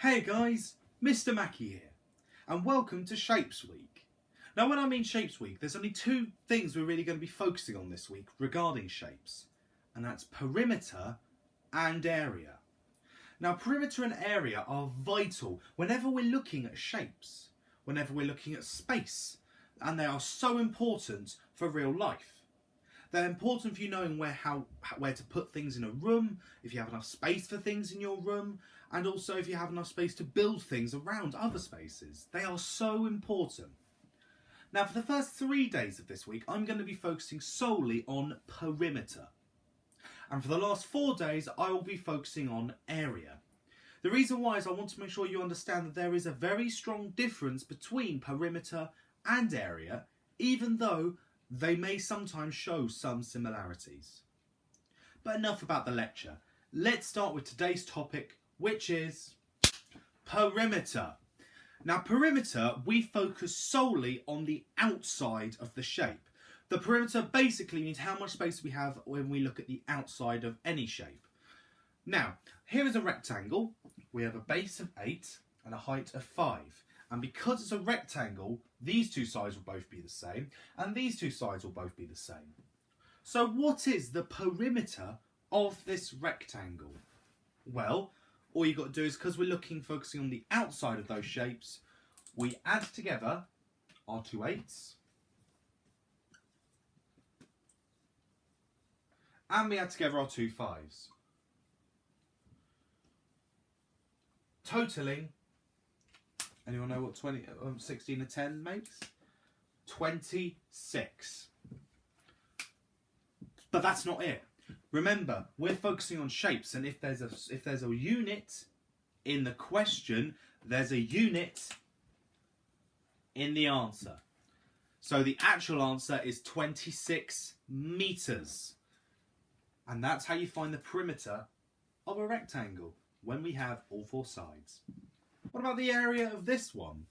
Hey guys, Mr. Mackey here, and welcome to Shapes Week. Now when I mean Shapes Week, there's only two things we're really going to be focusing on this week regarding shapes, and that's perimeter and area. Now perimeter and area are vital whenever we're looking at shapes, whenever we're looking at space, and they are so important for real life. They're important for you knowing where to put things in a room, if you have enough space for things in your room, and also if you have enough space to build things around other spaces. They are so important. Now for the first 3 days of this week, I'm going to be focusing solely on perimeter. And for the last 4 days, I will be focusing on area. The reason why is I want to make sure you understand that there is a very strong difference between perimeter and area, even though they may sometimes show some similarities. But enough about the lecture. Let's start with today's topic, which is perimeter. Now perimeter, we focus solely on the outside of the shape. The perimeter basically means how much space we have when we look at the outside of any shape. Now, here is a rectangle. We have a base of 8 and a height of 5. And because it's a rectangle, these two sides will both be the same, and these two sides will both be the same. So what is the perimeter of this rectangle? Well, all you've got to do is, because we're focusing on the outside of those shapes, we add together our two 8s, and we add together our two 5s. Totaling, anyone know what 16 and 10 makes? 26. But that's not it. Remember, we're focusing on shapes, and if there's a unit in the question, there's a unit in the answer. So the actual answer is 26 meters. And that's how you find the perimeter of a rectangle when we have all 4 sides. What about the area of this one?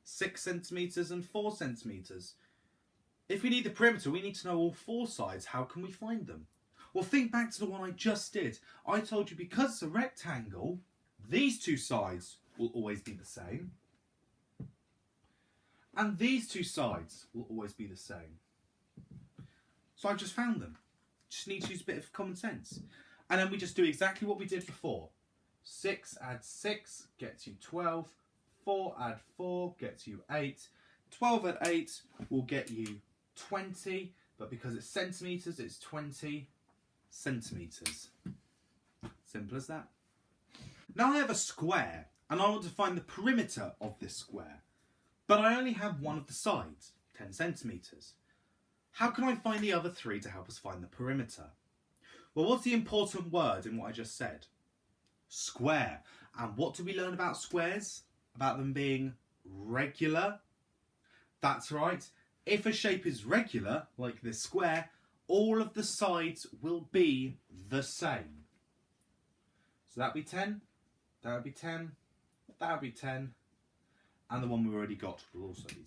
6 centimetres and 4 centimetres. If we need the perimeter, we need to know all 4 sides. How can we find them? Well, think back to the one I just did. I told you because it's a rectangle, these two sides will always be the same. And these two sides will always be the same. So I've just found them. Just need to use a bit of common sense. And then we just do exactly what we did before. 6 add 6 gets you 12. 4 add 4 gets you 8. 12 add 8 will get you 20. But because it's centimetres, it's 20 centimetres. Simple as that. Now I have a square, and I want to find the perimeter of this square. But I only have one of the sides, 10 centimetres. How can I find the other 3 to help us find the perimeter? Well, what's the important word in what I just said? Square. And what do we learn about squares? About them being regular? That's right. If a shape is regular, like this square, all of the sides will be the same. So that'd be 10, that would be 10, that would be 10, and the one we've already got will also be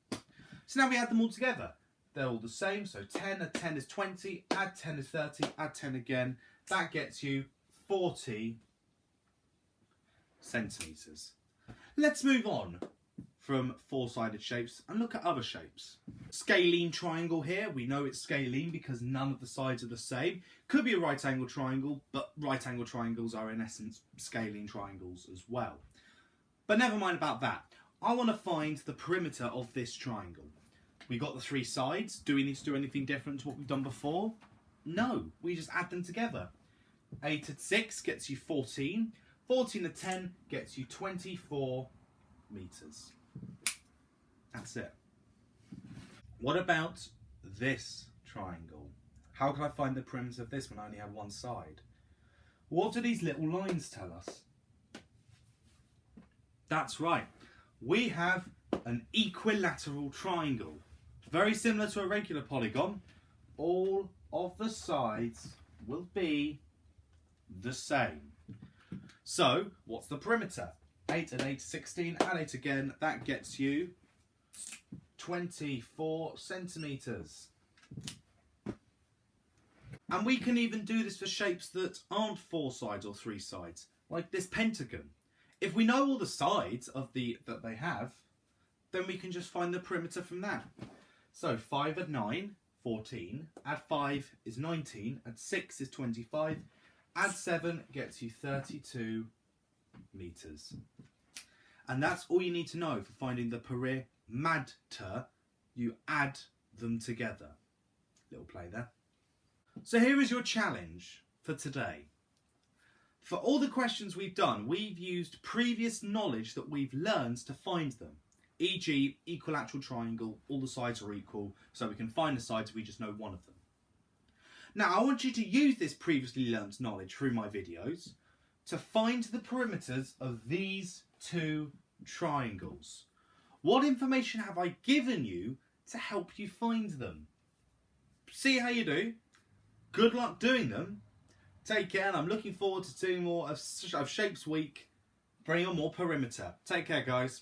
10. So now we add them all together. They're all the same, so 10 add 10 is 20, add 10 is 30, add 10 again. That gets you 40 centimetres. Let's move on from 4-sided shapes and look at other shapes. Scalene triangle here. We know it's scalene because none of the sides are the same. Could be a right angle triangle, but right angle triangles are in essence scalene triangles as well. But never mind about that. I want to find the perimeter of this triangle. We got the 3 sides. Do we need to do anything different to what we've done before? No, we just add them together. 8 add 6 gets you 14. 14 add 10 gets you 24 meters. That's it. What about this triangle? How can I find the perimeter of this when I only have one side? What do these little lines tell us? That's right. We have an equilateral triangle. Very similar to a regular polygon. All of the sides will be the same. So, what's the perimeter? 8 and 8, 16, add 8 again, that gets you 24 centimetres. And we can even do this for shapes that aren't 4 sides or 3 sides, like this pentagon. If we know all the sides that they have, then we can just find the perimeter from that. So 5 add 9, 14. Add 5 is 19. Add 6 is 25. Add 7 gets you 32 metres. And that's all you need to know for finding the Perim-add-ter. You add them together. Little play there. So here is your challenge for today. For all the questions we've done, we've used previous knowledge that we've learned to find them. E.g. equilateral triangle, all the sides are equal, so we can find the sides if we just know one of them. Now I want you to use this previously learnt knowledge through my videos to find the perimeters of these two triangles. What information have I given you to help you find them? See how you do. Good luck doing them. Take care, and I'm looking forward to doing more of Shapes Week, bringing on more perimeter. Take care, guys.